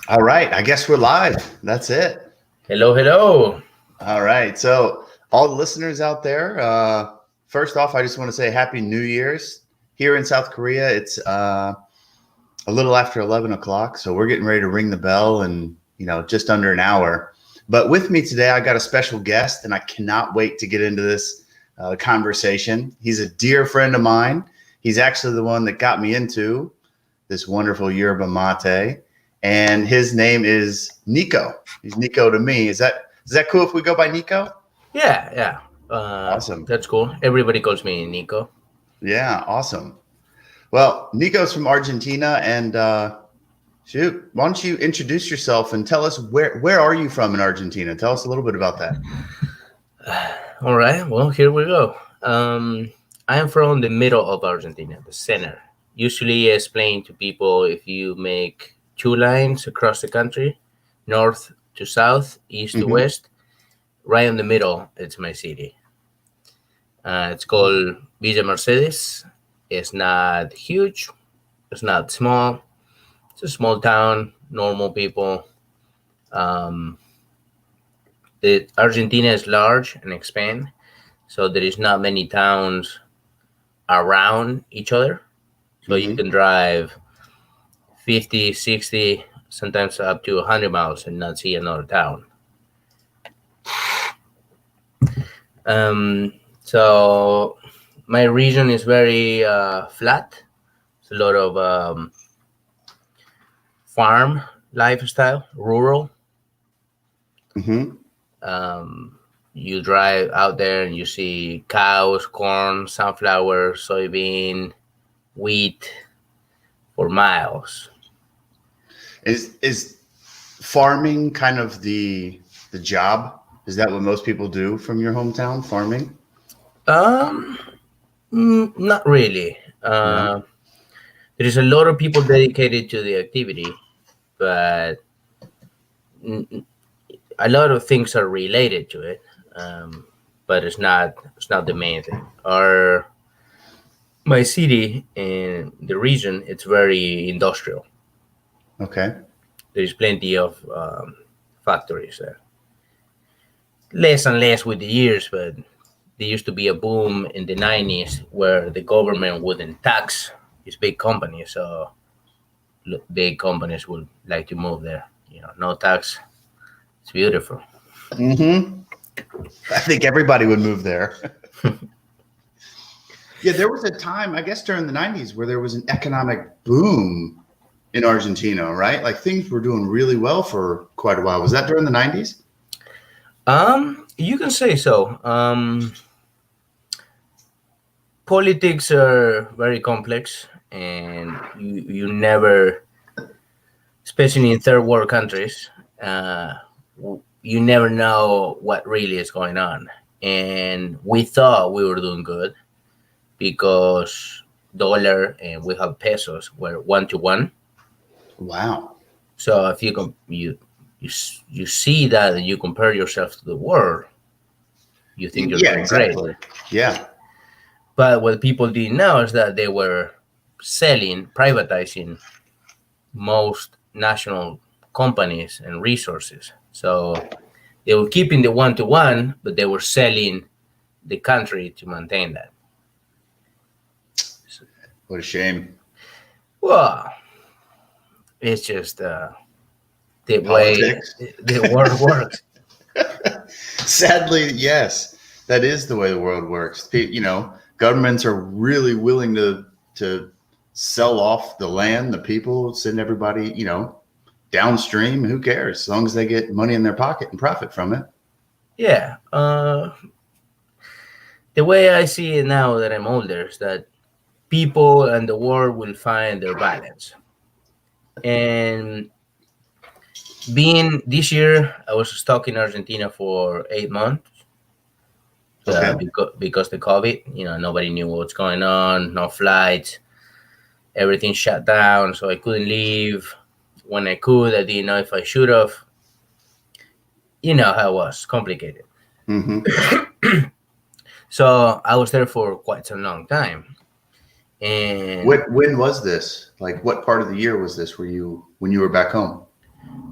All right, I guess we're live. That's it. Hello, hello. All right. So, all the listeners out there, first off, I just want to say Happy New Year's. Here in South Korea, it's a little after 11 o'clock. So, we're getting ready to ring the bell in, just under an hour. But with me today, I got a special guest, and I cannot wait to get into this conversation. He's a dear friend of mine. He's actually the one that got me into this wonderful yerba mate, and his name is Nico. He's Nico to me. Is that cool if we go by Nico? Yeah, yeah. Awesome. That's cool. Everybody calls me Nico. Yeah, awesome. Well, Nico's from Argentina, and shoot, why don't you introduce yourself and tell us where are you from in Argentina? Tell us a little bit about that. All right. Well, here we go. I am from the middle of Argentina, the center. Usually, I explain to people if you make two lines across the country, north to south, east to Hmm. west, right in the middle, it's my city. It's called Villa Mercedes. It's not huge. It's not small. It's a small town, normal people. Um, the Argentina is large and expand, so there is not many towns around each other. So you Hmm. can drive 50, 60, sometimes up to 100 miles and not see another town. So my region is very flat. It's a lot of farm lifestyle, rural. Hmm. Um, you drive out there and you see cows, corn, sunflower, soybean, wheat for miles. Is farming kind of the job? Is that what most people do from your hometown? Farming? Um, Not really. No. There is a lot of people dedicated to the activity, but n- a lot of things are related to it. Um, but it's not the main thing. Our My city and the region, it's very industrial. Okay. There's plenty of factories there. Less and less with the years, but there used to be a boom in the 90s where the government wouldn't tax these big companies. So big companies would like to move there. No tax. It's beautiful. Hmm. I think everybody would move there. Yeah, there was a time, I guess, during the 90s where there was an economic boom in Argentina, right? Like things were doing really well for quite a while. Was that during the 90s? You can say so. Politics are very complex, and you never, especially in third world countries, you never know what really is going on. And we thought we were doing good because dollar and we have pesos were 1 to 1. Wow. So if you see that and you compare yourself to the world, you think you're Yeah, doing great. exactly. Yeah. But what people didn't know is that they were selling, privatizing most national companies and resources. So they were keeping the 1 to 1, but they were selling the country to maintain that. So, What a shame. well, it's just the way Politics. the world works. Sadly, yes. That is the way the world works. Governments are really willing to sell off the land, the people, send everybody, downstream. Who cares? As long as they get money in their pocket and profit from it. Yeah. The way I see it now that I'm older is that people and the world will find their balance. And being this year, I was stuck in Argentina for 8 months Okay. because the COVID, nobody knew what's going on, no flights, everything shut down, so I couldn't leave. When I could, I didn't know if I should have. You know how it was complicated. Hmm. So I was there for quite some long time, and When was this? Like, what part of the year was this? Were you when you were back home?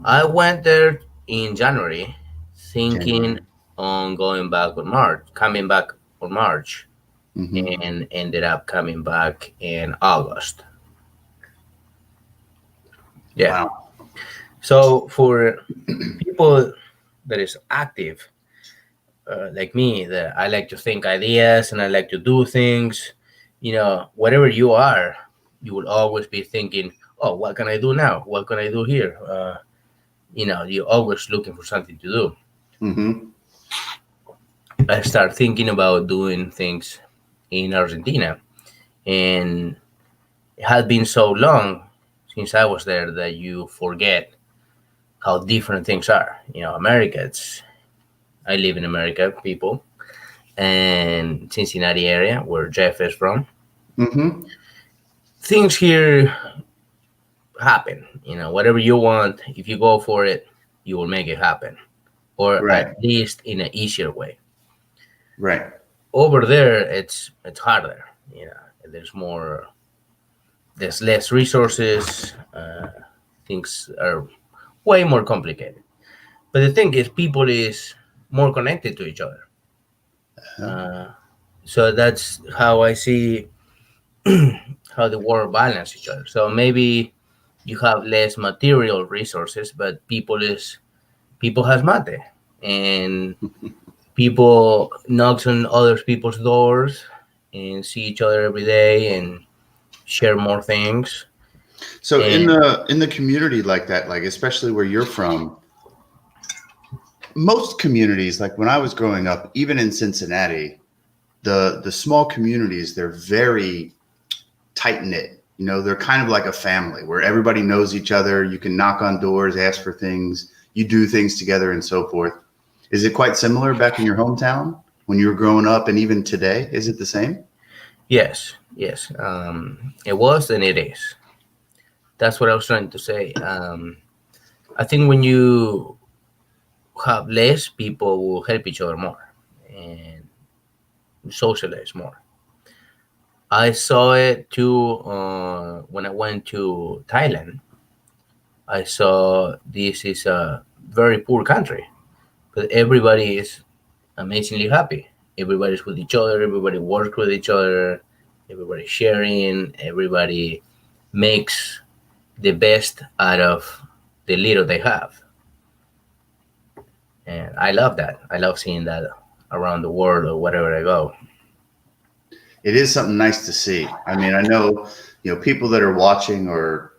I went there in January, thinking January. on going back on March, coming back on March, Hmm. and ended up coming back in August. Yeah. Wow. So for people that is active, like me, that I like to think ideas and I like to do things, whatever you are, you will always be thinking, oh, what can I do now? What can I do here? You're always looking for something to do. Hmm. I start thinking about doing things in Argentina, and it had been so long since I was there that you forget how different things are. America. I live in America, people, and Cincinnati area where Jeff is from. Hmm. Things here happen. Whatever you want, if you go for it, you will make it happen, or at Right. least in an easier way. Right. Over there, it's harder. There's more, there's less resources. Things are way more complicated. But the thing is, people is more connected to each other. Uh, Uh, so that's how I see how the world balance each other. So maybe you have less material resources, but people has mate, and people knocks on other people's doors and see each other every day and share more things. so And in the community like that, like especially where you're from, most communities, like when I was growing up, even in Cincinnati, the small communities, they're very tight knit. You know, they're kind of like a family where everybody knows each other. You can knock on doors, ask for things, you do things together, and so forth. Is it quite similar back in your hometown when you were growing up, and even today? Is it the same? yes, yes, it was and it is. That's what I was trying to say. I think when you have less, people will help each other more and socialize more. I saw it too when I went to Thailand. I saw this is a very poor country, but everybody is amazingly happy. Everybody's with each other. Everybody works with each other. Everybody sharing. Everybody makes the best out of the little they have, and I love that. I love seeing that around the world or wherever I go. It is something nice to see. I mean, I know, people that are watching or,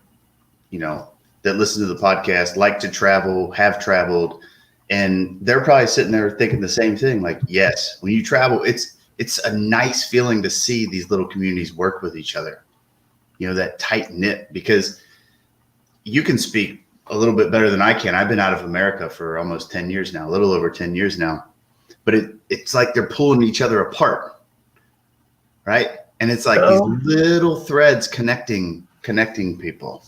you know, that listen to the podcast like to travel, have traveled, and they're probably sitting there thinking the same thing. Like, yes, when you travel, it's a nice feeling to see these little communities work with each other. That tight knit, because you can speak a little bit better than I can. I've been out of America for almost 10 years now, a little over 10 years now. But it's like they're pulling each other apart, right? And it's like these So little threads connecting people.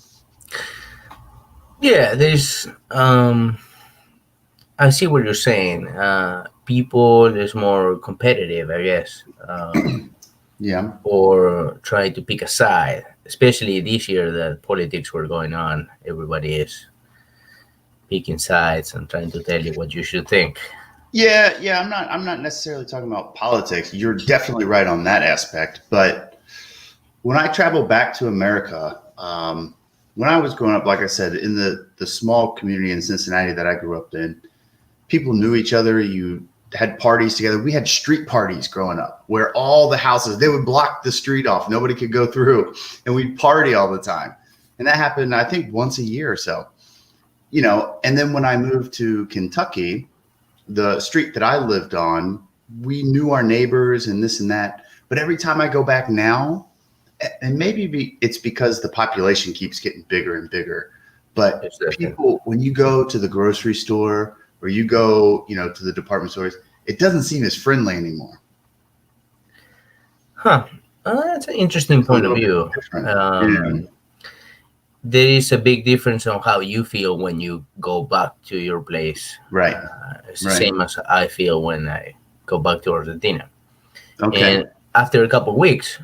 yeah, there's I see what you're saying. People is more competitive, I guess, Yeah. or try to pick a side. Especially this year that politics were going on, everybody is picking sides and trying to tell you what you should think. Yeah, I'm not necessarily talking about politics. You're definitely right on that aspect. But when I travel back to America, when I was growing up, like I said, in the small community in Cincinnati that I grew up in, people knew each other. You had parties together. We had street parties growing up where all the houses, they would block the street off. Nobody could go through, and we'd party all the time. And that happened, I think, once a year or so. And then when I moved to Kentucky, the street that I lived on, we knew our neighbors and this and that. But every time I go back now, and it's because the population keeps getting bigger and bigger, but It's different. people, when you go to the grocery store or you go, to the department stores, it doesn't seem as friendly anymore. Huh. That's an interesting It's a point of little bit view. different. Yeah. Um, there is a big difference on how you feel when you go back to your place. Right. It's the Right. same as I feel when I go back to Argentina. Okay. And after a couple of weeks,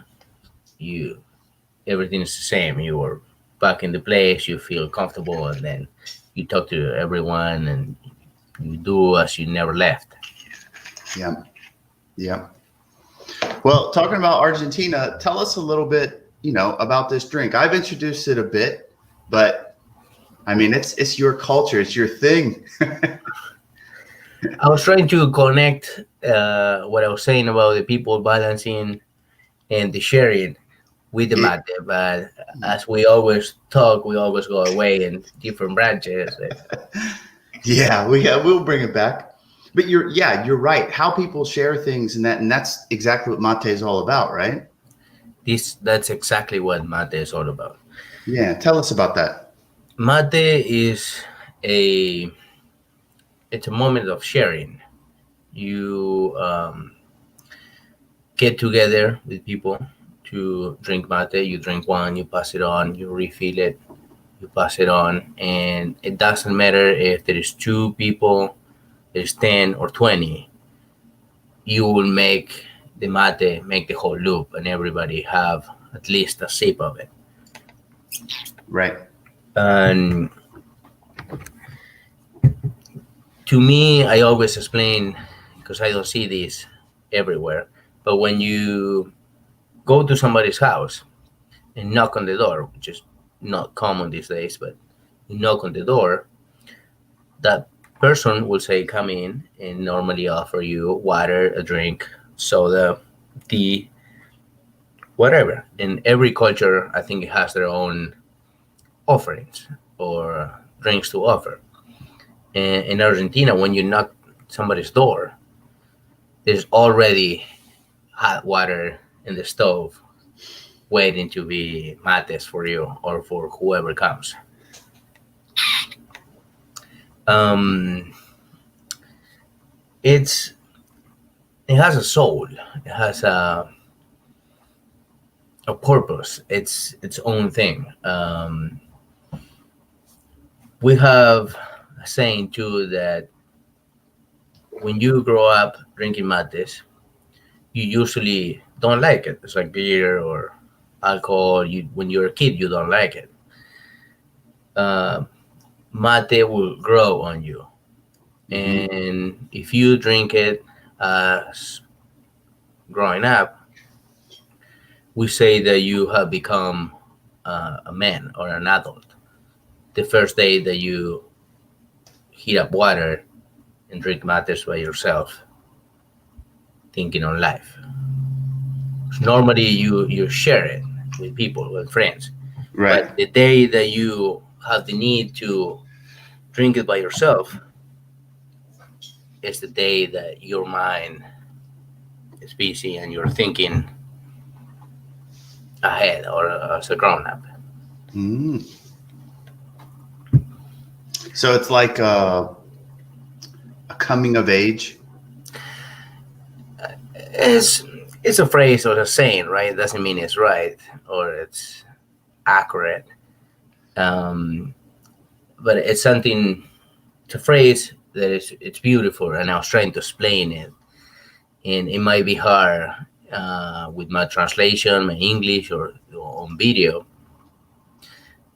you everything is the same. You are back in the place. You feel comfortable, and then you talk to everyone and you do as you never left. Yeah. Yeah. Well, talking about Argentina, tell us a little bit, about this drink. I've introduced it a bit, but I mean, it's your culture, it's your thing. I was trying to connect what I was saying about the people balancing and the sharing with the It- mate, but as we always talk, we always go away in different branches. yeah, we'll bring it back. But you're right. How people share things and that's exactly what mate is all about, right? That's exactly what mate is all about. Yeah, tell us about that. Mate is a it's a moment of sharing. You get together with people to drink mate. You drink one, you pass it on, you refill it, you pass it on, and it doesn't matter if there is two people, there's 10 or 20. You will make the mate, make the whole loop, and everybody have at least a sip of it. Right. And to me, I always explain because I don't see this everywhere. But when you go to somebody's house and knock on the door, which is not common these days, but you knock on the door, that person will say, "Come in," and normally offer you water, a drink, soda, tea, whatever. In every culture, I think it has their own offerings or drinks to offer. And in Argentina, when you knock somebody's door, there's already hot water in the stove waiting to be mates for you or for whoever comes. Um, it's it has a soul. It has a purpose. It's its own thing. We have a saying too that when you grow up drinking mates, you usually don't like it. It's like beer or alcohol. You when you're a kid, you don't like it. Uh, Mate will grow on you, Hmm. and if you drink it as growing up, we say that you have become a man or an adult. The first day that you heat up water and drink matters by yourself, thinking on life. Normally, you share it with people, with friends, but Right. the day that you have the need to drink it by yourself is the day that your mind is busy and you're thinking ahead or as a grown up. Mm. So it's like a coming of age. It's it's a phrase or a saying, right? It doesn't mean it's right or it's accurate. Um, but it's something. It's a phrase that is it's beautiful, and I was trying to explain it, and it might be hard with my translation, my English, or on video.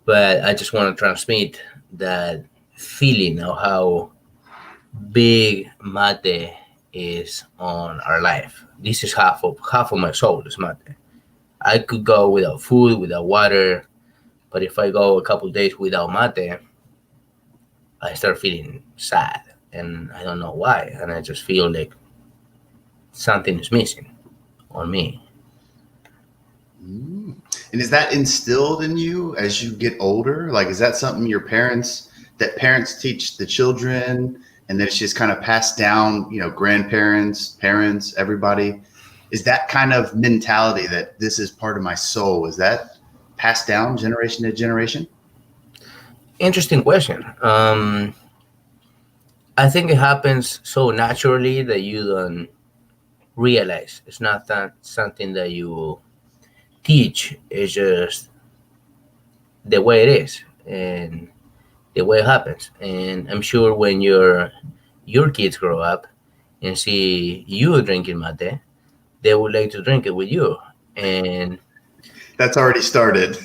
But I just want to transmit that feeling of how big mate is on our life. This is half of my soul is mate. I could go without food, without water, but if I go a couple days without mate, I start feeling sad, and I don't know why, and I just feel like something is missing on me. Mm. And is that instilled in you as you get older? Like, is that something that parents teach the children and then it's just kind of passed down, grandparents, parents, everybody? Is that kind of mentality that this is part of my soul? Is that passed down generation to generation? Interesting question. I think it happens so naturally that you don't realize. It's not that something that you teach. It's just the way it is and the way it happens. And I'm sure when your kids grow up and see you drinking mate, they would like to drink it with you. And That's already started.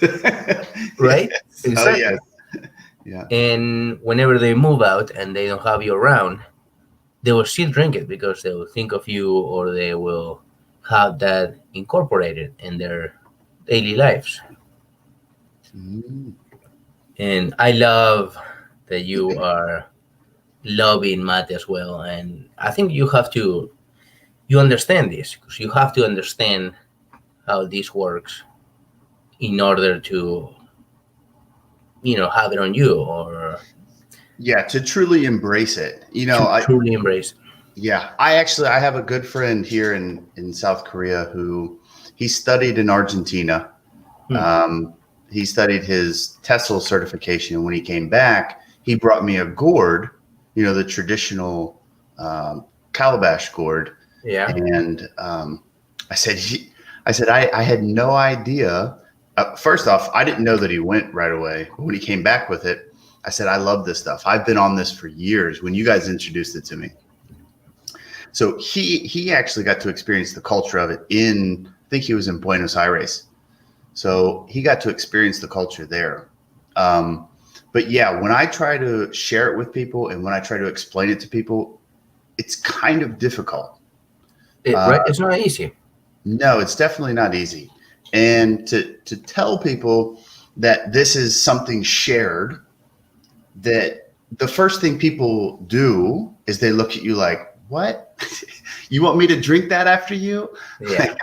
right, Yes. Oh, exactly. yes. Yeah. And whenever they move out and they don't have you around, they will still drink it because they will think of you, or they will have that incorporated in their daily lives. Mm. And I love that you are loving mate as well. And I think you understand this, because you have to understand how this works in order to, have it on you, or Yeah, to truly embrace it. to truly embrace. Yeah, I have a good friend here in South Korea who he studied in Argentina. Hmm. He studied his TESOL certification, and when he came back, he brought me a gourd, the traditional calabash gourd, Yeah. and I said, I had no idea. First off, I didn't know that he went right away. But when he came back with it, I said, I love this stuff. I've been on this for years. When you guys introduced it to me, so he actually got to experience the culture of it I think he was in Buenos Aires. So he got to experience the culture there. Um, but yeah, when I try to share it with people and when I try to explain it to people, it's kind of difficult. Right? It's not easy. No, it's definitely not easy. And to tell people that this is something shared, that the first thing people do is they look at you like, what? You want me to drink that after you? Yeah.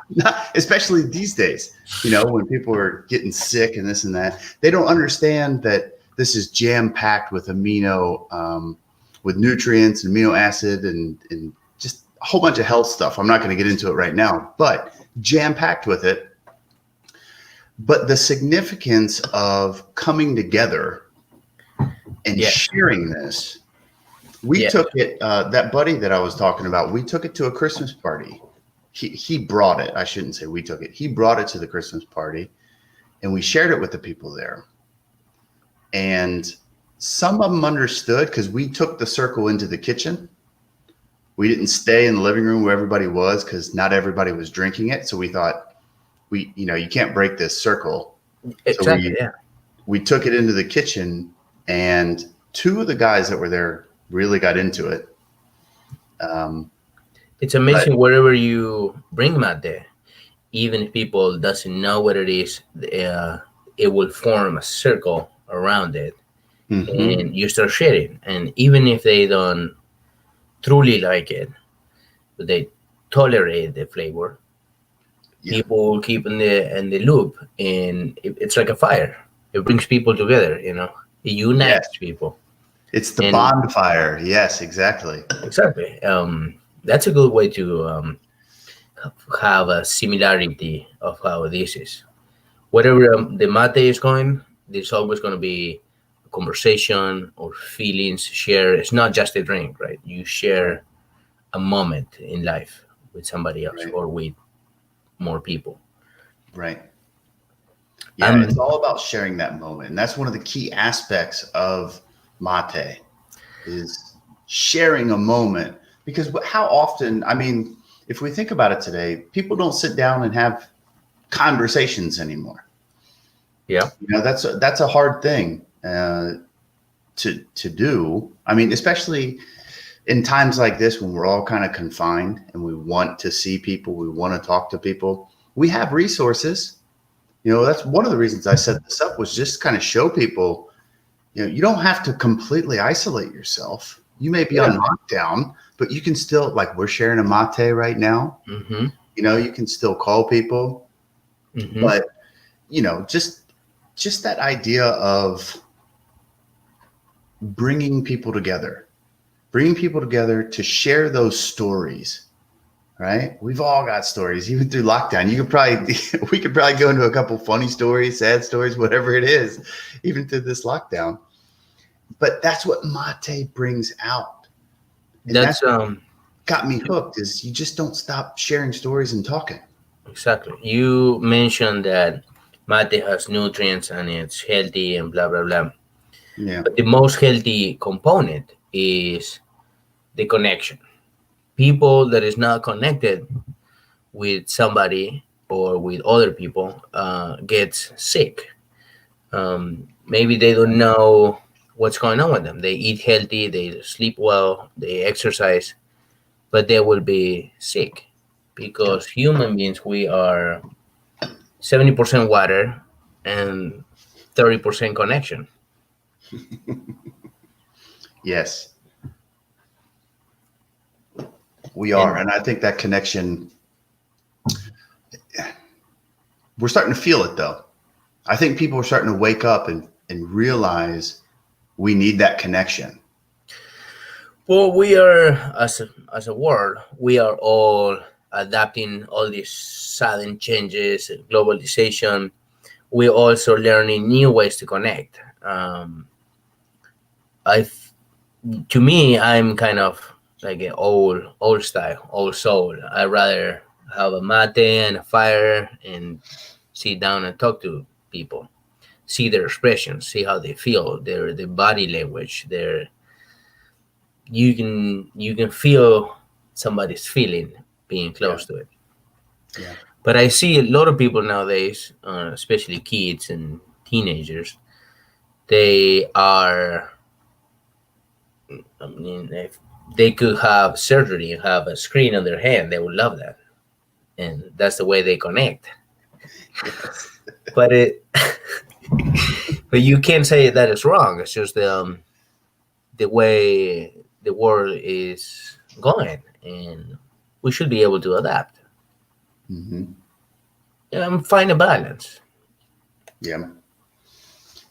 Especially these days, when people are getting sick and this and that, they don't understand that this is jam packed with with nutrients and amino acid and just a whole bunch of health stuff. I'm not going to get into it right now, but jam packed with it. But the significance of coming together and Yeah. sharing this, we Yeah. took it, that buddy that I was talking about, we took it to a Christmas party. He brought it. I shouldn't say we took it. He brought it to the Christmas party, and we shared it with the people there. And some of them understood because we took the circle into the kitchen. We didn't stay in the living room where everybody was because not everybody was drinking it. So we thought, you can't break this circle. So Exactly. Yeah. we took it into the kitchen, and two of the guys that were there really got into it. It's But amazing wherever you bring mate, even if people doesn't know what it is, it will form a circle around it, mhm, and you start sharing. And even if they don't truly like it, but they tolerate the flavor, yeah, people will keep in the loop, and it's like a fire. It brings people together. It yes, unites people. it's the And bonfire. Yes, exactly. exactly, that's a good way to have a similarity of how this is. Whatever the mate is going, there's always going to be a conversation or feelings shared. It's not just a drink, right? You Right, share a moment in life with somebody else, right, or with more people. right. Yeah, it's Um, all about sharing that moment, and that's one of the key aspects of mate is sharing a moment. Because how often? I mean, if we think about it today, people don't sit down and have conversations anymore. yeah, That's a hard thing to do. I mean, especially in times like this when we're all kind of confined and we want to see people, we want to talk to people. We have resources. That's one of the reasons I set this up was just kind of show people, you don't have to completely isolate yourself. You may be yeah. on lockdown, but you can still, like we're sharing a mate right now. Mm-hmm. You can still call people, Mm-hmm. but just that idea of bringing people together to share those stories, right? We've all got stories, even through lockdown. We could probably go into a couple funny stories, sad stories, whatever it is, even through this lockdown. But that's what mate brings out. And that's That's what got me hooked is you just don't stop sharing stories and talking. exactly. You mentioned that mate has nutrients and it's healthy and blah blah blah. Yeah. But the most healthy component is the connection. People that is not connected with somebody or with other people gets sick. Maybe they don't know. what's going on with them. They eat healthy, they sleep well, they exercise, but they will be sick because human beings, we are 70% water and 30% connection. Yes, we are. And And I think that connection, we're starting to feel it though. I think people are starting to wake up and realize we need that connection. well, we are as a world, we are all adapting all these sudden changes, globalization. We're also learning new ways to connect. I, to me, I'm kind of like an old style, old soul. I rather have a mate and a fire and sit down and talk to people, see their expressions, see how they feel, their body language, their you can feel somebody's feeling being Yeah. close to it. Yeah. But I see a lot of people nowadays, especially kids and teenagers, they are. I mean, if they could have surgery and have a screen on their hand, they would love that, and that's the way they connect. Yes. But but you can't say that is wrong. It's just the way the world is going, and we should be able to adapt. Hmm. Find a balance. Yeah.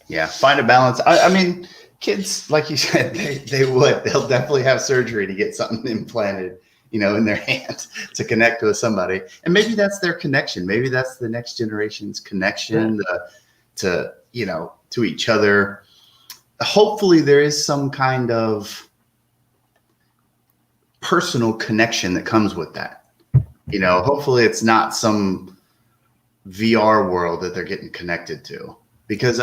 Yeah. Find a balance. I mean, kids, like you said, they'll definitely have surgery to get something implanted, in their hand to connect with somebody. And maybe that's their connection. Maybe that's the next generation's connection to each other. Hopefully there is some kind of personal connection that comes with that. Hopefully it's not some VR world that they're getting connected to, because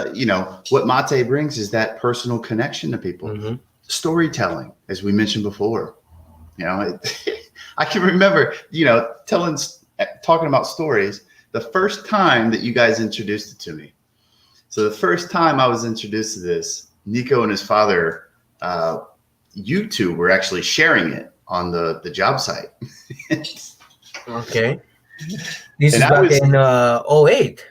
what mate brings is that personal connection to people. Mm-hmm. Storytelling, as we mentioned before. I can remember talking about stories the first time that you guys introduced it to me. So the first time I was introduced to this, Nico and his father, you two were actually sharing it on the job site. Okay. This And is I back was, in '08.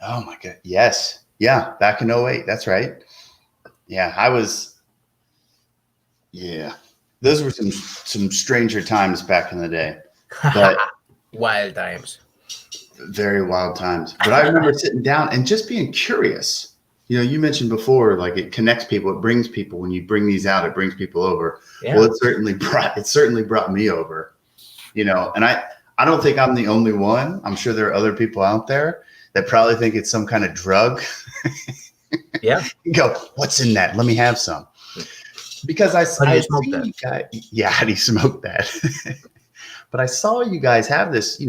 oh my God. Yes. Yeah. Back in '08. That's right. Yeah. Yeah. Those were some stranger times back in the day, but Wild times. very wild times. But I remember sitting down and just being curious. You mentioned before, like it connects people, it brings people. When you bring these out, it brings people over. Yeah. Well, it certainly brought me over. And I don't think I'm the only one. I'm sure there are other people out there that probably think it's some kind of drug. Yeah. You go, what's in that? Let me have some. Because How do you I smoke see that? you guys. Yeah, how do you smoke that? But I saw you guys have this,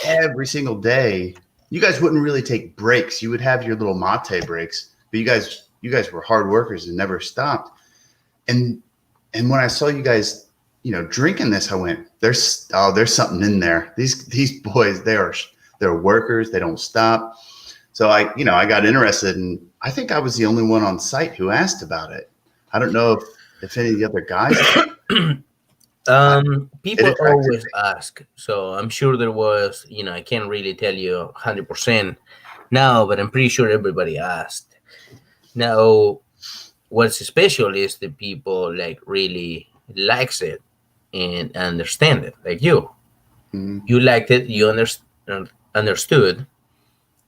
every single day. You guys wouldn't really take breaks. You would have your little mate breaks, but you guys were hard workers and never stopped. And when I saw you guys, drinking this, I went, there's something in there. These boys, they're workers. They don't stop. So I got interested, and I think I was the only one on site who asked about it. I don't know if any of the other guys did. It People attracted always ask, so I'm sure there was. I can't really tell you 100% now, but I'm pretty sure everybody asked. Now, what's special is the people like really likes it and understand it, like you. me. You liked it, you understood,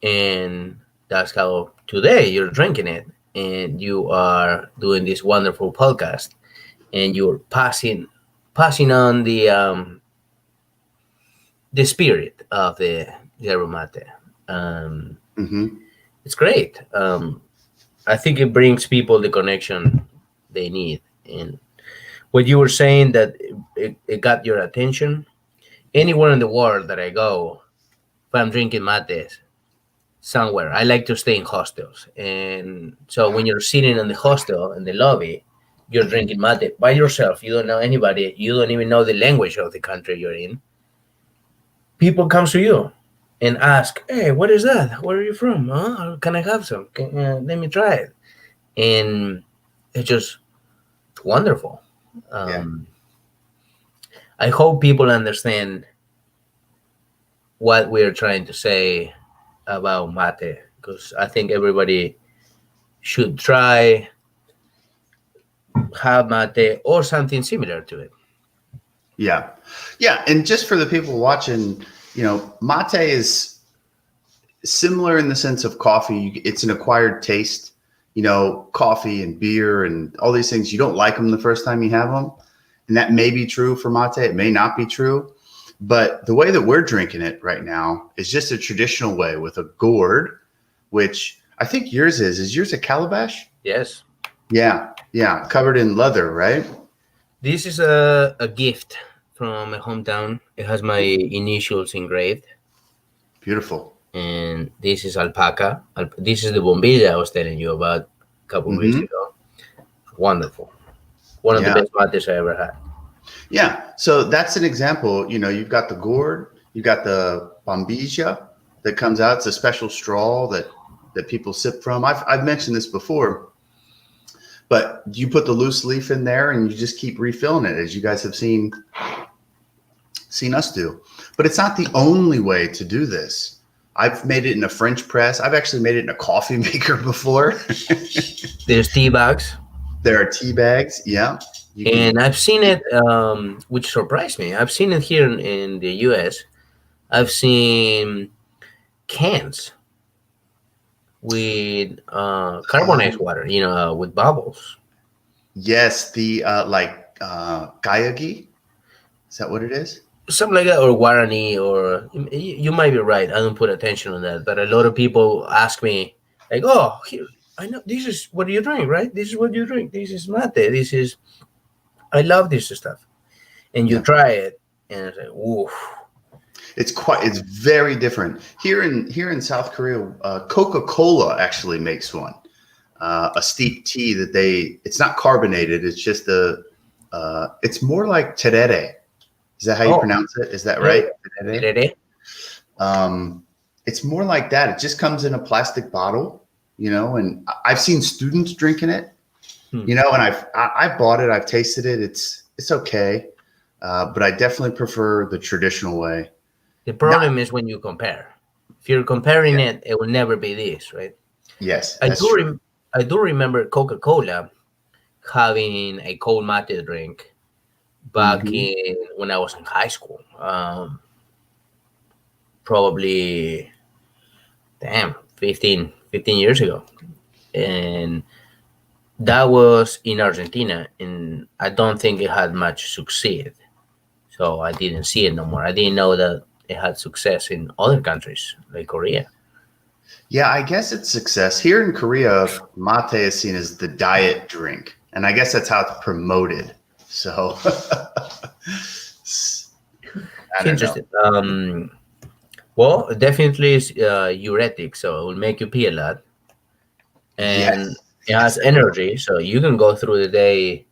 and that's how today you're drinking it, and you are doing this wonderful podcast, and you're passing on the spirit of the yerba mate. Um, Mm-hmm. it's great. I think it brings people the connection they need. And what you were saying that it got your attention. Anywhere in the world that I go, if I'm drinking mates somewhere, I like to stay in hostels. And so when you're sitting in the hostel in the lobby, you're drinking mate by yourself. You don't know anybody. You don't even know the language of the country you're in. People come to you and ask, "Hey, what is that? Where are you from? Huh? Can I have some? Let me try it." And It's just wonderful. Yeah. Um, I hope people understand what we're trying to say about mate, because I think everybody should try have mate or something similar to it. Yeah. Yeah. And just for the people watching, mate is similar in the sense of coffee. It's an acquired taste. Coffee and beer and all these things, you don't like them the first time you have them. And that may be true for mate. It may not be true. But the way that we're drinking it right now is just a traditional way with a gourd, which I think yours is. Is yours a calabash? Yes. Yeah. Yeah. Covered in leather, right? This is a gift from my hometown. It has my initials engraved. Beautiful. And this is alpaca. This is the bombilla I was telling you about a couple of weeks Hmm. ago. Wonderful. One of the Yeah. best mates I ever had. Yeah. So that's an example. You've got the gourd, you've got the bombilla that comes out. It's a special straw that people sip from. I've mentioned this before, but you put the loose leaf in there and you just keep refilling it, as you guys have seen us do. But it's not the only way to do this. I've made it in a French press. I've actually made it in a coffee maker before. There's tea bags. There are tea bags. Yeah. You can. And I've seen it, which surprised me. I've seen it here in the US. I've seen cans with carbonized water, with bubbles. Yes, the Gayagi. Is that what it is? Something like that, or Guarani, or you might be right. I don't put attention on that. But a lot of people ask me, like, oh, here, I know this is what you drink, right? This is what you drink. This is mate. I love this stuff. And you Yeah. try it, and it's like, oof. It's very different. Here in South Korea, Coca-Cola actually makes one. A steep tea it's not carbonated. It's just it's more like terere. Is that how you Oh, pronounce it? Is that yeah. right? Terere? Terere. It's more like that. It just comes in a plastic bottle, and I've seen students drinking it, Hmm. and I bought it. I've tasted it. It's okay. But I definitely prefer the traditional way. The Not, problem is when you compare. If you're comparing it, it will never be this, right? yes, I that's do. true. I do remember Coca-Cola having a cold mate drink back Hmm. in when I was in high school. Probably, damn, 15 years ago. And that was in Argentina. And I don't think it had much succeed. So I didn't see it no more. I didn't know that it had success in other countries like Korea. Yeah, I guess it's success. Here in Korea, mate is seen as the diet drink. And I guess that's how it's promoted. So I It's don't know. interesting. Well, definitely is uretic, so it will make you pee a lot. And Yes. it Yes, has it will. energy, so you can go through the day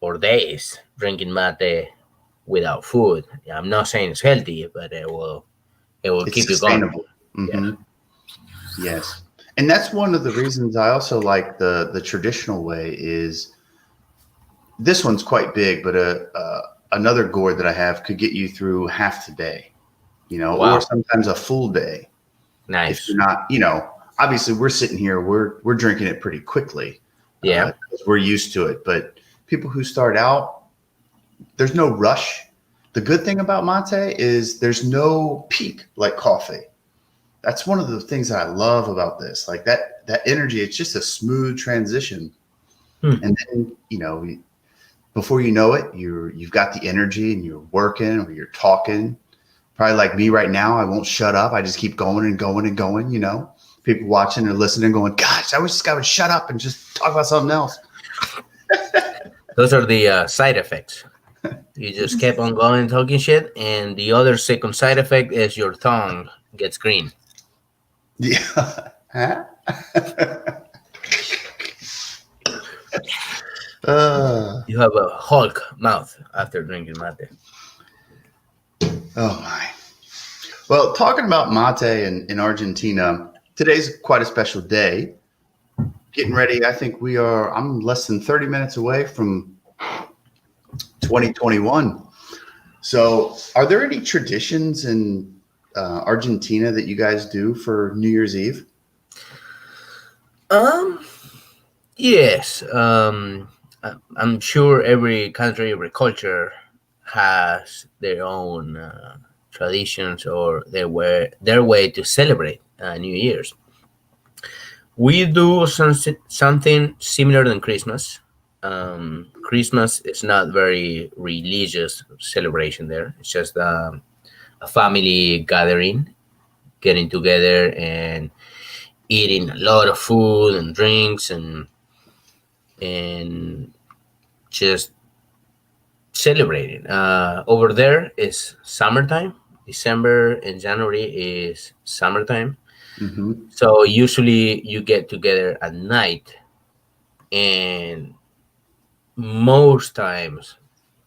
or days drinking mate without food. I'm not saying it's healthy, but it will It's keep you going. sustainable. Yeah. Hmm. Yes. And that's one of the reasons I also like the traditional way is this one's quite big, but another gourd that I have could get you through half the day, or Wow. sometimes a full day. If Nice. you're not, obviously we're sitting here, we're drinking it pretty quickly Yeah. 'cause we're used to it. But people who start out, there's no rush. The good thing about mate is there's no peak like coffee. That's one of the things that I love about this. Like that energy, it's just a smooth transition. Hmm. And then, before you know it, you've got the energy and you're working or you're talking. Probably like me right now, I won't shut up. I just keep going and going and going, People watching or listening going, gosh, I wish this guy would shut up and just talk about something else. Those are the side effects. You just kept on going talking shit, and the other second side effect is your tongue gets green. Yeah. Huh? uh, You have a Hulk mouth after drinking mate. oh my. Well, talking about mate in Argentina, today's quite a special day. getting ready. I think I'm less than 30 minutes away from 2021. So, are there any traditions in Argentina that you guys do for New Year's Eve? Um, yes. I'm sure every country, every culture has their own traditions or their way to celebrate New Year's. We do something similar than Christmas. Christmas is not very religious celebration there. It's just a family gathering, getting together and eating a lot of food and drinks and just celebrating. Over there is summertime. December and January is summertime. Hmm. So usually you get together at night, and most times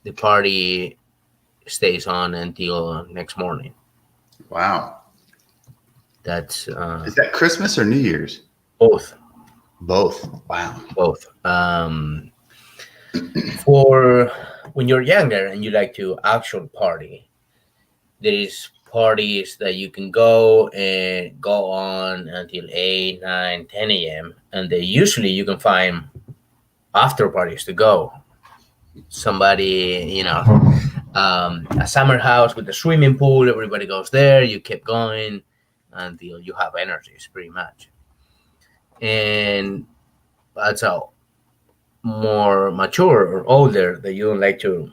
the party stays on until next morning. Wow. That's Is that Christmas or New Year's? both. Both. Wow. Both. For when you're younger and you like to actual party, there is parties that you can go and go on until 8, 9, 10 a.m. And they usually you can find after parties to go. Somebody, a summer house with a swimming pool, everybody goes there, you keep going until you have energies pretty much. And that's how more mature or older that you don't like to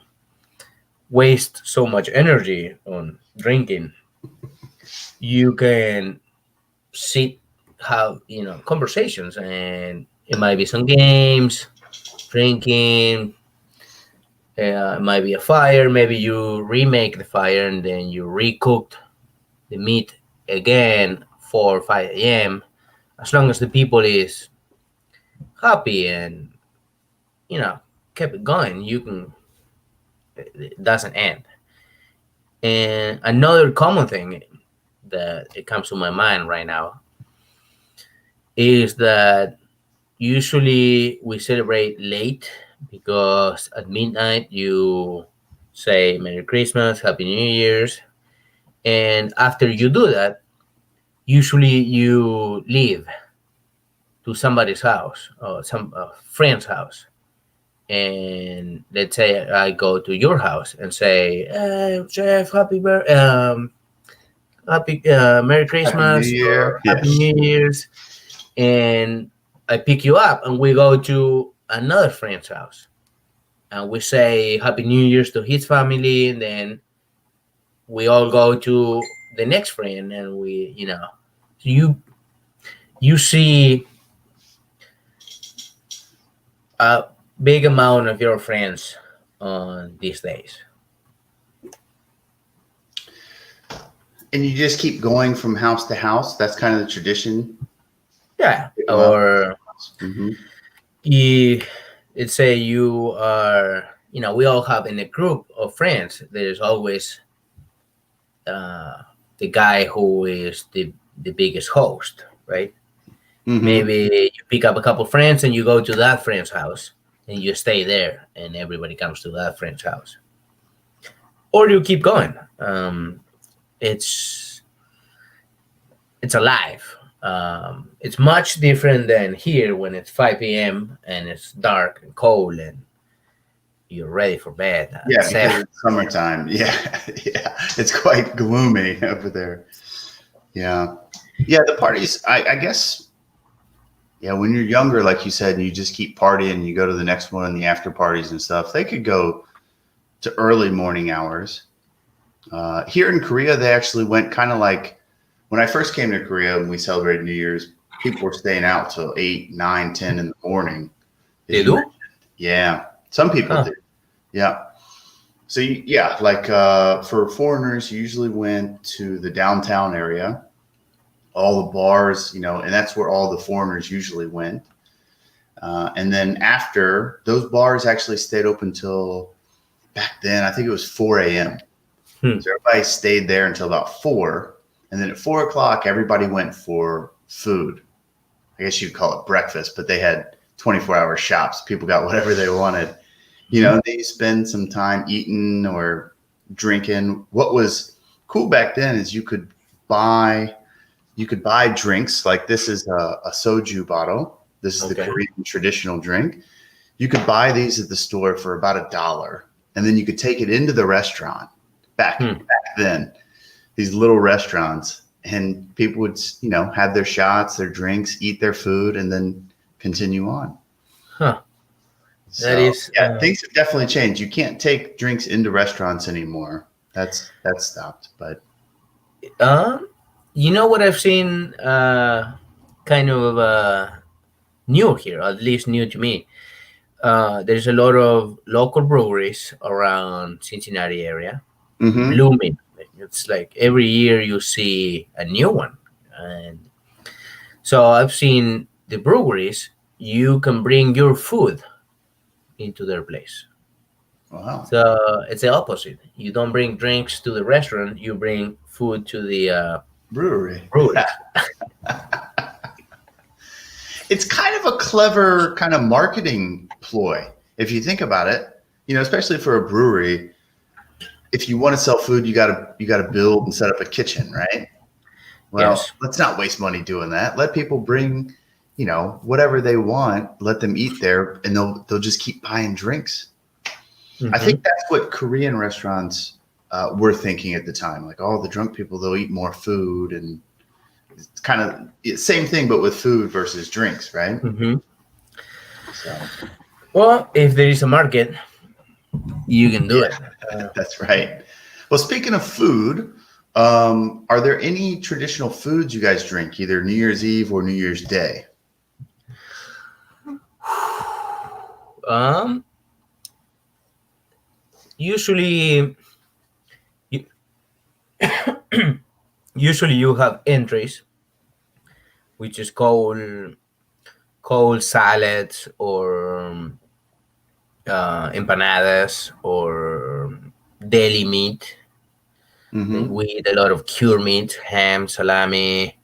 waste so much energy on drinking, you can sit, have conversations, and it might be some games, drinking. It might be a fire. Maybe you remake the fire and then you recooked the meat again 4 or 5 a.m. As long as the people is happy and you know kept it going, you can. It doesn't end. And another common thing that it comes to my mind right now is that usually we celebrate late because at midnight you say Merry Christmas, Happy New Year's, and after you do that, usually you leave to somebody's house or some friend's house. And let's say I go to your house and say, Jeff, happy Merry Happy New Christmas or Year. Happy Yes. New Year's, and I pick you up and we go to another friend's house and we say Happy New Year's to his family, and then we all go to the next friend, and you see a big amount of your friends on these days. And you just keep going from house to house. That's kind of the tradition. Yeah, Go out. or Hmm. you, let's say you are, we all have in a group of friends. There's always uh, the guy who is the biggest host, right? Hmm. Maybe you pick up a couple friends and you go to that friend's house and you stay there, and everybody comes to that friend's house, or you keep going. It's it's alive. It's much different than here when it's 5 p.m. and it's dark and cold and you're ready for bed at Yeah, because 7. it's summertime. Yeah, yeah, it's quite gloomy over there. Yeah, yeah. The parties. I guess. Yeah, when you're younger, like you said, and you just keep partying, you go to the next one and the after parties and stuff. They could go to early morning hours. Here in Korea, they actually went kind of like when I first came to Korea and we celebrated New Year's. People were staying out till 8, 9, 10 in the morning. As They you do? mentioned. Yeah, some people Huh. did. Yeah. So yeah, like for foreigners, you usually went to the downtown area, all the bars, and that's where all the foreigners usually went. And then after those bars actually stayed open till back then, I think it was 4 a.m. Hmm. So everybody stayed there until about 4. And then at 4 o'clock, everybody went for food. I guess you'd call it breakfast, but they had 24-hour shops. People got whatever they wanted. You know, they spend some time eating or drinking. What was cool back then is buy you could buy drinks. Like this is a soju bottle. This is the Okay. Korean traditional drink. You could buy these at the store for about $1, and then you could take it into the restaurant back then. These little restaurants, and people would, you know, have their shots, their drinks, eat their food, and then continue on. Huh. So, That is. yeah, things have definitely changed. You can't take drinks into restaurants anymore. That's stopped. But You know what I've seen? Kind of new here, at least new to me. There's a lot of local breweries around Cincinnati area mhm. blooming. It's like every year you see a new one, and so I've seen the breweries. You can bring your food into their place. Wow, So it's the opposite. You don't bring drinks to the restaurant. You bring food to the brewery. breweries. It's kind of a clever kind of marketing ploy if you think about it. You know, especially for a brewery. If you want to sell food, you gotta build and set up a kitchen, right? Well, Yes. let's not waste money doing that. Let people bring, you know, whatever they want. Let them eat there, and they'll just keep buying drinks. I Mhm. think that's what Korean restaurants were thinking at the time. Like, oh, the drunk people, they'll eat more food, and it's kind of same thing, but with food versus drinks, right? Mhm. So, Well, if there is a market, you can do yeah, it. Uh, that's right. Well, speaking of food, are there any traditional foods you guys drink, either New Year's Eve or New Year's Day? um, usually, you, usually you have entries, which is cold salads or empanadas or deli meat. Mm-hmm. We eat a lot of cured meat, ham, salami,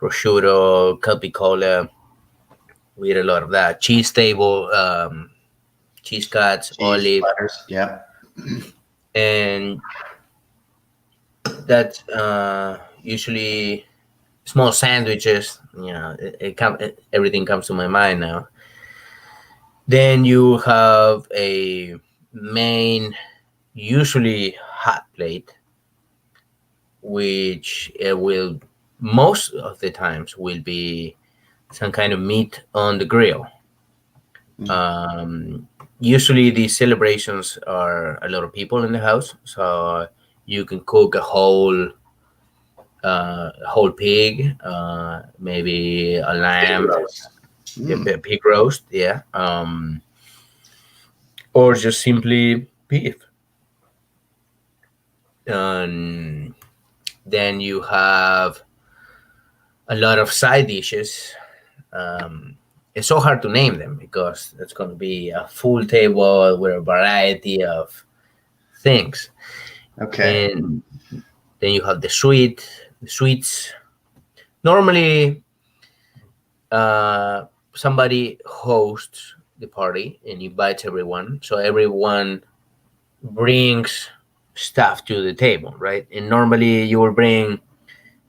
prosciutto, capicola. We eat a lot of that. Cheese table, cheese cuts, Cheese olive, platters. Yeah. and that usually small sandwiches. You know, everything comes to my mind now. Then you have a main, usually hot plate, which will most of the times will be some kind of meat on the grill. Mm. Um, Usually these celebrations are a lot of people in the house, so you can cook a whole pig, maybe a Pig lamb, roast. a Mm. pig roast, yeah, or just simply beef. And then you have a lot of side dishes. Um, it's so hard to name them because it's going to be a full table with a variety of things. Okay. And then you have the sweets. Normally, uh, somebody hosts the party and invites everyone, so everyone brings stuff to the table, right? And normally you will bring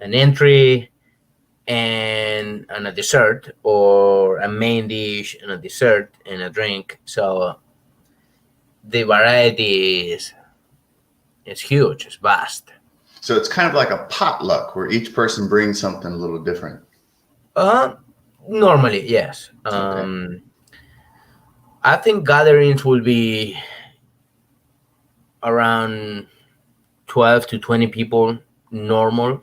an entry and a dessert, or a main dish and a dessert and a drink. So the variety is huge, it's vast. So it's kind of like a potluck where each person brings something a little different. Uh, Normally, yes. Okay. I think gatherings will be around 12 to 20 people normally.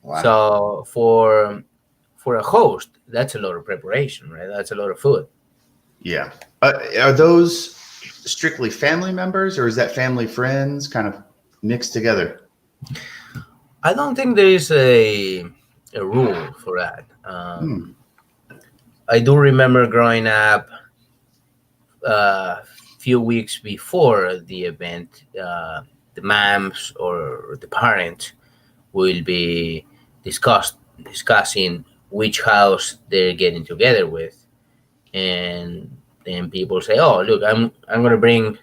Wow. So for a host, that's a lot of preparation, right? That's a lot of food. Yeah. Are those strictly family members, or is that family friends kind of mixed together? I don't think there is a rule for that. Hmm. I do remember growing up a few weeks before the event, the moms or the parents will be discussing which house they're getting together with, and then people say, "Oh, look, I'm gonna bring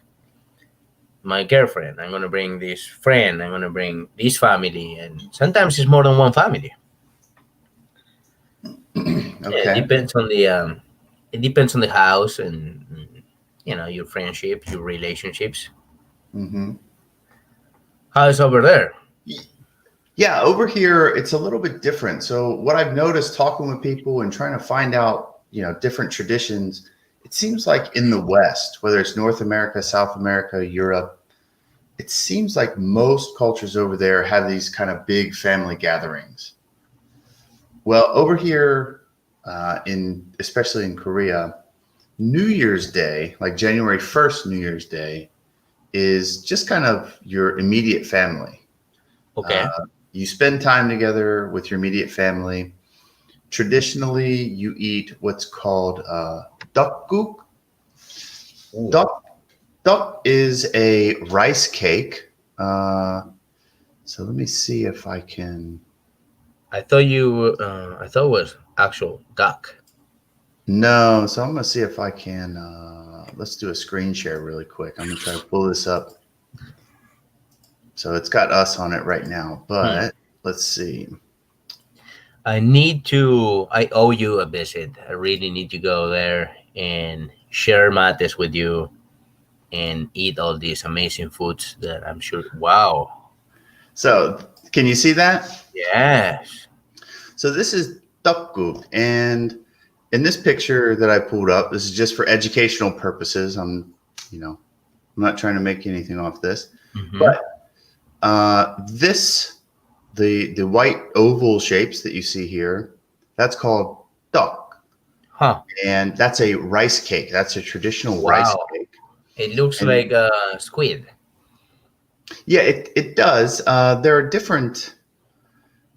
my girlfriend. I'm gonna bring this friend. I'm gonna bring this family," and sometimes it's more than one family. Yeah, Okay. it depends on the house and your friendship, your relationships. Hmm. How's over there? Yeah, over here it's a little bit different. So what I've noticed talking with people and trying to find out, different traditions, it seems like in the West, whether it's North America, South America, Europe, it seems like most cultures over there have these kind of big family gatherings. Well, over here, in especially in Korea, New Year's Day, like January 1st, New Year's Day, is just kind of your immediate family. Uh, Okay. you spend time together with your immediate family. Traditionally, you eat what's called dokguk. Ooh. Duk Duck is a rice cake. So let me see if I can. I thought it was actual duck. No, so I'm gonna see if I can. Let's do a screen share really quick. I'm gonna try to pull this up. So it's got us on it right now, Hmm. but let's see. I owe you a visit. I really need to go there and share mates with you and eat all these amazing foods that I'm sure. Wow. So can you see that? Yes. So this is Tukguk, and in this picture that I pulled up, this is just for educational purposes. You know, I'm not trying to make anything off this, Mm-hmm. but this the white oval shapes that you see here, that's called duck, Huh. and that's a rice cake. That's a traditional rice Wow. cake, It looks and like a squid. yeah, it does. There are different.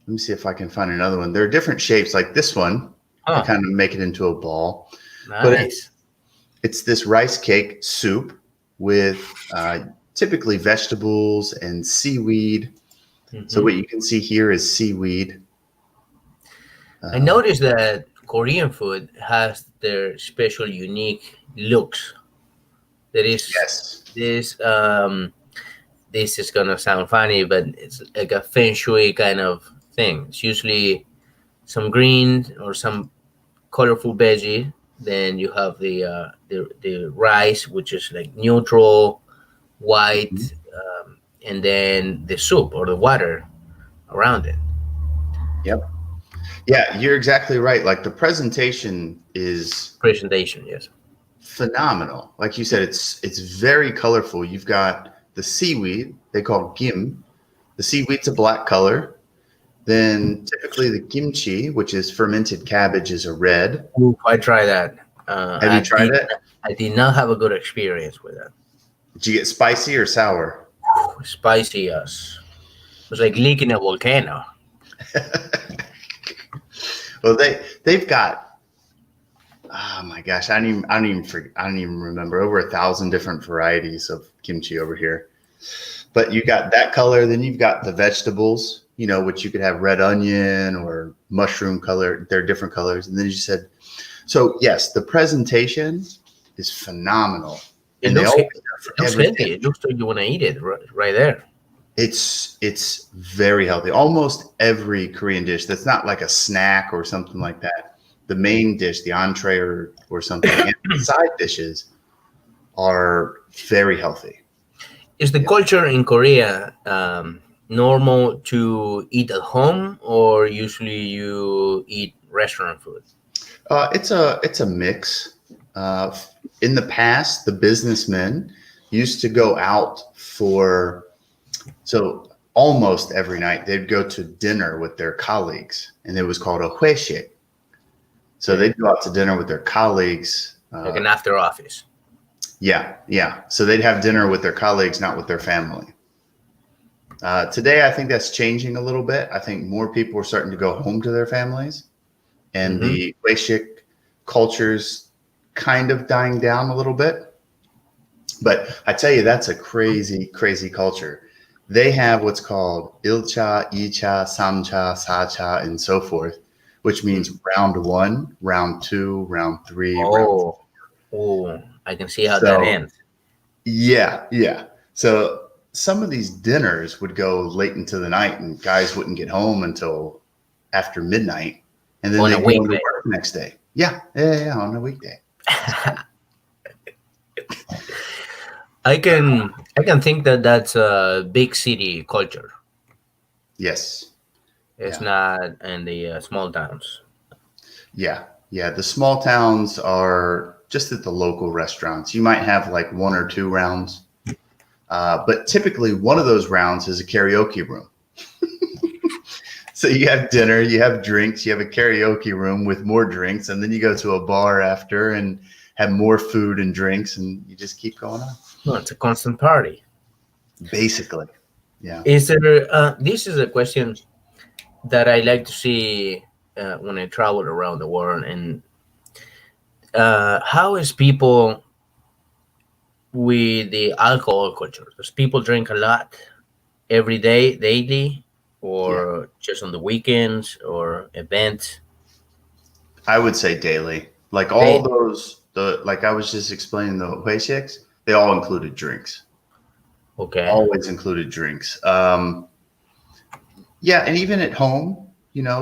Let me see if I can find another one. There are different shapes, like this one. I Huh. kind of make it into a ball, but Nice. it's this rice cake soup with typically vegetables and seaweed. So Mm-hmm. what you can see here is seaweed. I Uh, noticed that Korean food has their special, unique looks. There is yes. this. This is gonna sound funny, but it's like a feng shui kind of thing. It's usually some green or some colorful veggie. Then you have the rice, which is like neutral Mhm. white, and then the soup or the water around it. Yep. Yeah, you're exactly right. Like the presentation is Presentation, yes. phenomenal. Like you said, it's very colorful. You've got the seaweed they call gim. The seaweed's a black color. Then typically the kimchi, which is fermented cabbage, is a red. Ooh, I tried that. Have you tried it? I did not have a good experience with that. Did you get spicy or sour? Spicy as it was like leaking a volcano. Well, they've got, oh my gosh, I don't even remember, over 1,000 different varieties of kimchi over here. But you got that color, then you've got the vegetables, which you could have red onion or mushroom color. They're different colors. And then you said, so yes, the presentation is phenomenal, It and they looks always it have for looks healthy. everything. It looks like you want to eat it right there. It's very healthy. Almost every Korean dish that's not like a snack or something like that. The main dish, the entree or something, and the side dishes are very healthy. Is the Yeah. culture in Korea normal to eat at home, or usually you eat restaurant food? It's a mix. Uh, in the past, the businessmen used to go out for so almost every night they'd go to dinner with their colleagues, and it was called a hueshik. So Okay, they'd go out to dinner with their colleagues. like an after office. Yeah, yeah. So they'd have dinner with their colleagues, not with their family. Today, I think that's changing a little bit. I think more people are starting to go home to their families, and Hmm. the Washik culture's kind of dying down a little bit. But I tell you, that's a crazy, crazy culture. They have what's called ilcha, icha, samcha, sacha, and so forth, which means round one, round two, round three, round. Oh, oh, I can see how that So ends. yeah, yeah. So some of these dinners would go late into the night, and guys wouldn't get home until after midnight, and then On a they'd go into weekday. work the next day. Yeah, yeah, yeah, on a weekday. I can think that that's a big city culture. Yes. It's Yeah. not in the small towns. Yeah. Yeah. The small towns are just at the local restaurants. You might have like one or two rounds, but typically one of those rounds is a karaoke room. So you have dinner, you have drinks, you have a karaoke room with more drinks, and then you go to a bar after and have more food and drinks, and you just keep going on. No, it's a constant party. Basically. Yeah. Is there? This is a question that I like to see when I travel around the world, and how is people with the alcohol culture? Does people drink a lot every day, daily, Yeah. or just on the weekends or events? I would say daily. Like all Daily. those, like I was just explaining the Huesieks, they all included drinks. Okay. Always included drinks. Yeah, and even at home,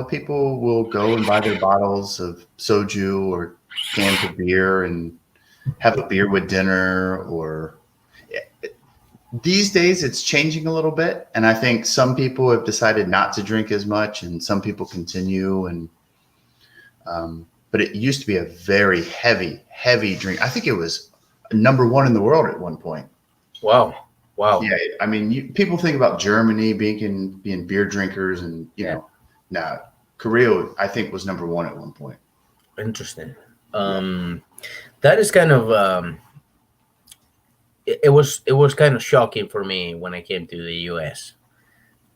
people will go and buy their bottles of soju or cans of beer and have a beer with dinner. Or these days, it's changing a little bit, and I think some people have decided not to drink as much, and some people continue. And but it used to be a very heavy, heavy drink. I think it was number one in the world at one point. Wow. Wow. Yeah, I mean, people think about Germany being beer drinkers, and Yeah. now Korea, I think, was number one at one point. Interesting. Yeah. That is kind of it was kind of shocking for me when I came to the U.S.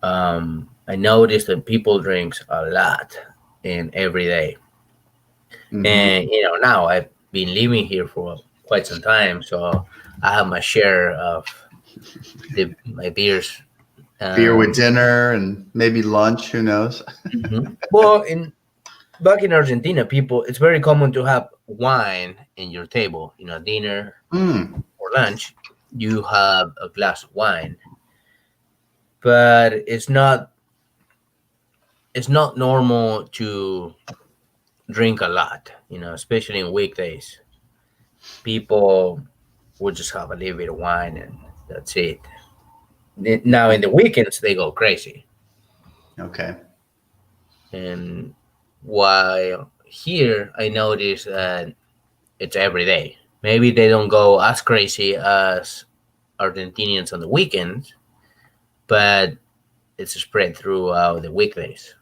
I noticed that people drinks a lot and every day, Hmm. and now I've been living here for quite some time, so I have my share of my beers. Beer with Um, dinner and maybe lunch. Who knows? Well, in back in Argentina, people it's very common to have wine in your table. Dinner Mm, or lunch, you have a glass of wine, but it's not normal to drink a lot. Especially in weekdays, people would just have a little bit of wine and that's it. Now in the weekends they go crazy, okay. and while here I notice that it's every day. Maybe they don't go as crazy as Argentinians on the weekends, but it's spread throughout the weekdays.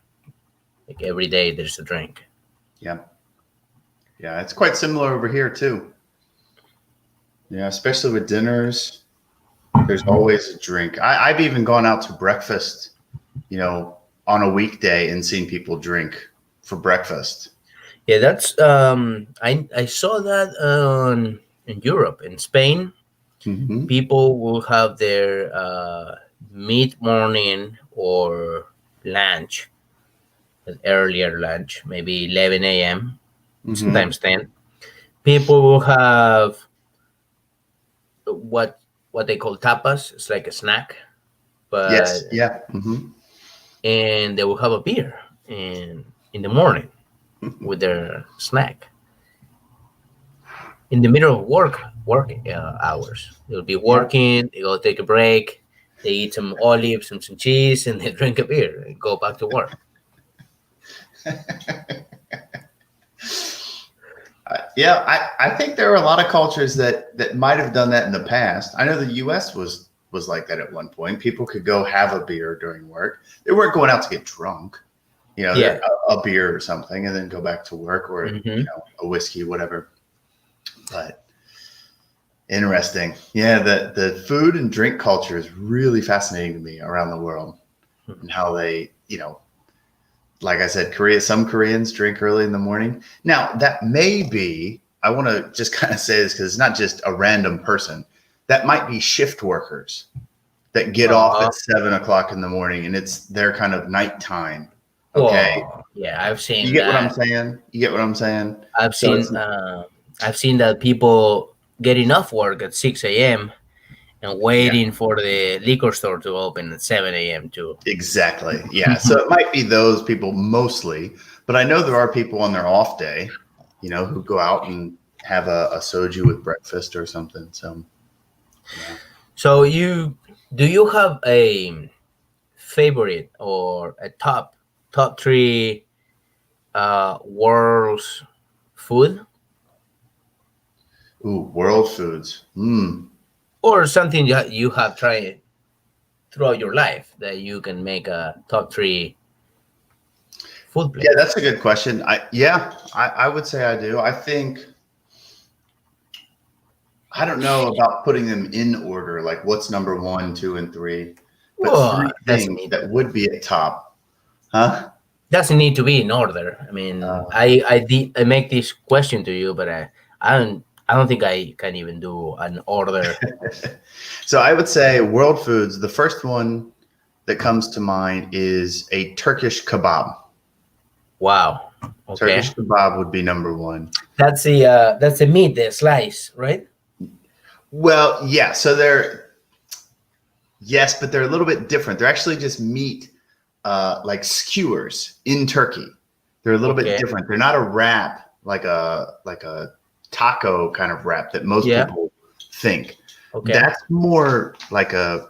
Like every day there's a drink. Yeah. Yeah. It's quite similar over here too. Yeah. Especially with dinners, there's always a drink. I've even gone out to breakfast, on a weekday and seen people drink for breakfast. Yeah, that's I saw that in Europe, in Spain. Hmm. People will have their mid morning or lunch, an earlier lunch, maybe 11 a.m., Hmm. sometimes 10. People will have what what they call tapas. It's like a snack, but Yes. Yeah. Hmm. and they will have a beer in the morning with their snack in the middle of work hours. They'll be Yeah. working. They go take a break. They eat some olives and some cheese, and they drink a beer and go back to work. Yeah, I think there are a lot of cultures that might have done that in the past. I know the U.S. was like that at one point. People could go have a beer during work. They weren't going out to get drunk, Yeah. a beer or something, and then go back to work, or Hmm. a whiskey, whatever. But interesting, yeah. The food and drink culture is really fascinating to me around the world, and how they, like I said, some Koreans drink early in the morning. Now, that may be, I want to just kind of say this because it's not just a random person. That might be shift workers that get off Uh, at 7 o'clock in the morning, and it's their kind of nighttime. Okay. well, Yeah, I've You seen get what I'm that. saying? You get what I'm saying? I've So seen it's uh, I've seen that people getting off work at 6 a.m. and yeah, waiting for the liquor store to open at 7 a.m. too. exactly. Yeah. So it might be those people mostly, but I know there are people on their off day, who go out and have a soju with breakfast or something. So yeah. So do you have a favorite or a top three world's food Ooh, world foods. or something you have tried throughout your life that you can make a top three food Yeah, place? that's a good question. I would say I do. I don't know about putting them in order, like what's number one, two, and three, but Well, three things that would be at top. Huh? doesn't need to be in order. I mean, Uh, I make this question to you, but I don't think I can even do an order. so I would say world foods. The first one that comes to mind is a Turkish kebab. Wow. Okay. Turkish kebab would be number one. That's the meat, the slice, right? Well, yeah. So they're yes, but they're a little bit different. They're actually just meat, like skewers in Turkey. They're a little bit Okay. different. They're not a wrap like a taco kind of wrap that most Yeah. people think. Okay. That's more like a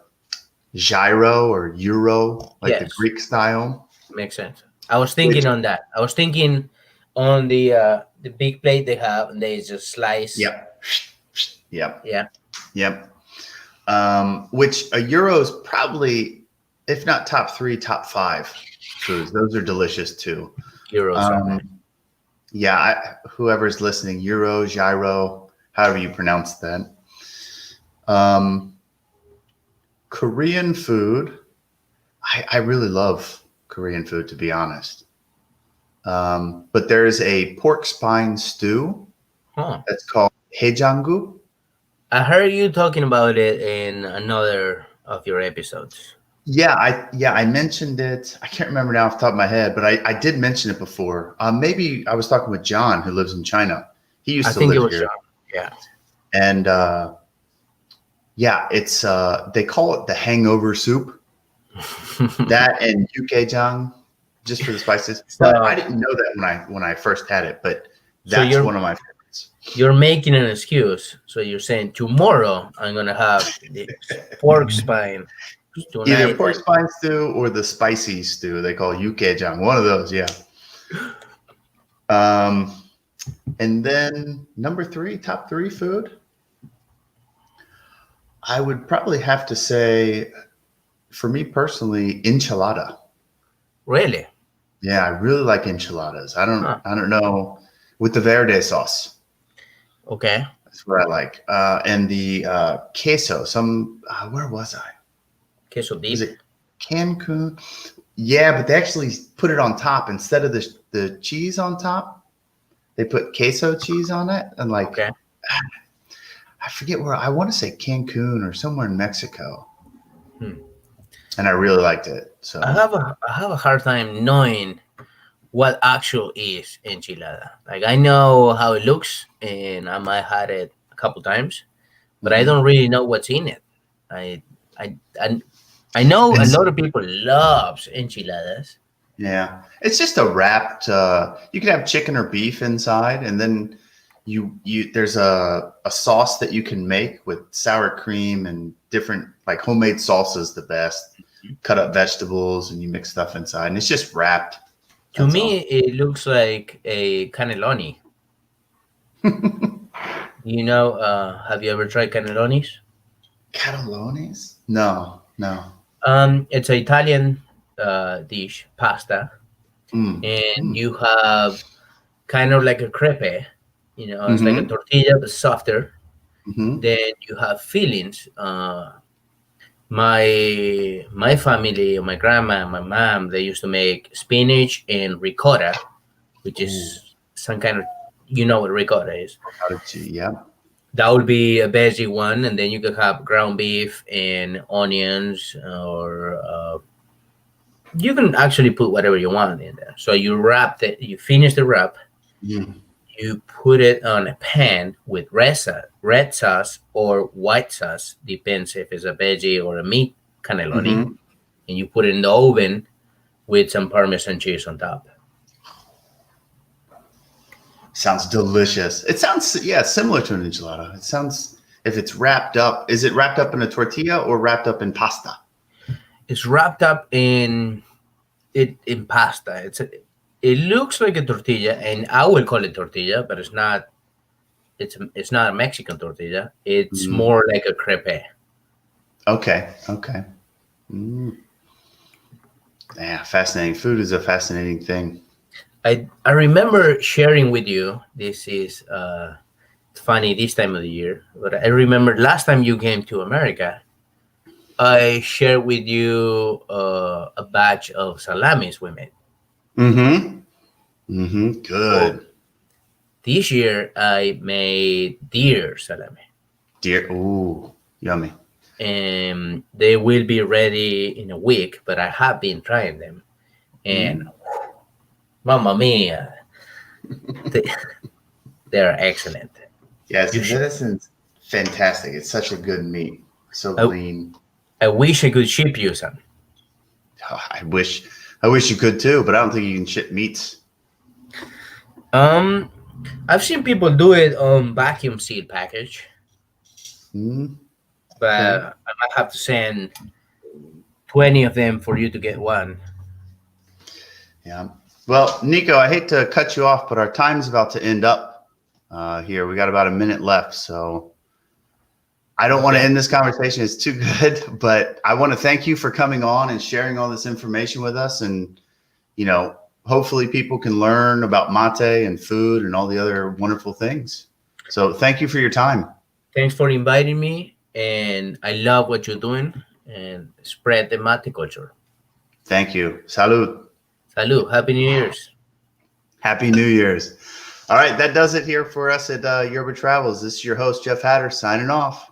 gyro or euro, like the Yes. Greek style. Makes sense. I was Which thinking on that. I was thinking on the big plate they have, and they just slice. yep, yep, Yeah. yep. Which a euro is probably, if not top three, top five foods. Those are delicious too. Euros are nice. Um, yeah, whoever's listening, euro, gyro, however you pronounce that. Um, Korean food. I really love Korean food, to be honest. But there's a pork spine stew Huh. that's called haejanguk. I heard you talking about it in another of your episodes. Yeah, I mentioned it. I can't remember now off the top of my head, but I did mention it before. Maybe I was talking with John, who lives in China. He I used to think it live was here, Sean. Yeah. and yeah, it's they call it the hangover soup. That and yukgaejang, just for the spices. But I so didn't know that when I first had it. But so that's one of my favorites. you're making an excuse. So you're saying tomorrow I'm gonna have the pork spine. Either Tonight, pork spine stew or the spicy stew they call yukgaejang. One of those, yeah. Um, and then number three, top three food. I would probably have to say, for me personally, enchilada. really? Yeah, I really like enchiladas. I don't, Huh. I don't know, with the verde sauce. Okay. That's what I like. And the queso. Where was I? Queso Was deep. it Cancun? Yeah, but they actually put it on top instead of the cheese on top. They put queso cheese on it, and like Okay. I forget where. I want to say Cancun or somewhere in Mexico, Hmm. and I really liked it. I So have a hard time knowing what actual is enchilada. Like I know how it looks, and I might had it a couple times, but I don't mhm. really know what's in it. I I I, I know a it's lot of people loves enchiladas. yeah, it's just a wrapped. You can have chicken or beef inside, and then you there's a sauce that you can make with sour cream and different like homemade salsas. The best. Cut up vegetables and you mix stuff inside, and it's just wrapped. To That's me, all. it looks like a cannelloni. Have you ever tried cannellonis? Catalones? No, no. It's an Italian dish, pasta, Mm, and mm, you have kind of like a crepe. It's like a mm-hmm, tortilla but softer. mm-hmm. Then you have fillings. My family, my grandma, my mom, they used to make spinach and ricotta, which Ooh, is some kind of, you know what ricotta is. cottage, yeah. That would be a veggie one, and then you could have ground beef and onions or You can actually put whatever you want in there. So you wrap it, you finish the wrap, Mm-hmm. you put it on a pan with red sauce or white sauce, depends if it's a veggie or a meat cannelloni, Mm-hmm. and you put it in the oven with some Parmesan cheese on top. Sounds delicious. It sounds, yeah, similar to an enchilada. It sounds, if it's wrapped up, is it wrapped up in a tortilla or wrapped up in pasta? It's wrapped up in pasta. It looks like a tortilla, and I will call it tortilla, but it's not. It's not a Mexican tortilla. It's Mm. more like a crepe. Okay. Okay. Mm. Yeah, fascinating. Food is a fascinating thing. I remember sharing with you. This is funny this time of the year, but I remember last time you came to America. I shared with you a batch of salamis we made. Mm-hmm. Mm-hmm. Well, Good. this year I made deer salami, Dear. Ooh, yummy. and they will be ready in a week. But I have been trying them, and Mm. Mamma mia, they, they are excellent. Yes, You should. venison's fantastic. It's such a good meat. So I, lean. I wish I could ship you some. Oh, I wish you could too, but I don't think you can ship meats. Um, I've seen people do it on vacuum seal package, Mm. but Okay. I might have to send 20 of them for you to get one. Yeah. Well, Nico, I hate to cut you off, but our time's about to end up here. We got about a minute left, so I don't want to Okay. end this conversation. It's too good, but I want to thank you for coming on and sharing all this information with us. And, hopefully people can learn about mate and food and all the other wonderful things. So thank you for your time. Thanks for inviting me, and I love what you're doing and spread the mate culture. Thank you. Salud. Salud. Happy New Year's. Happy New Year's. All right. That does it here for us at Yerba Travels. This is your host, Jeff Hatter, signing off.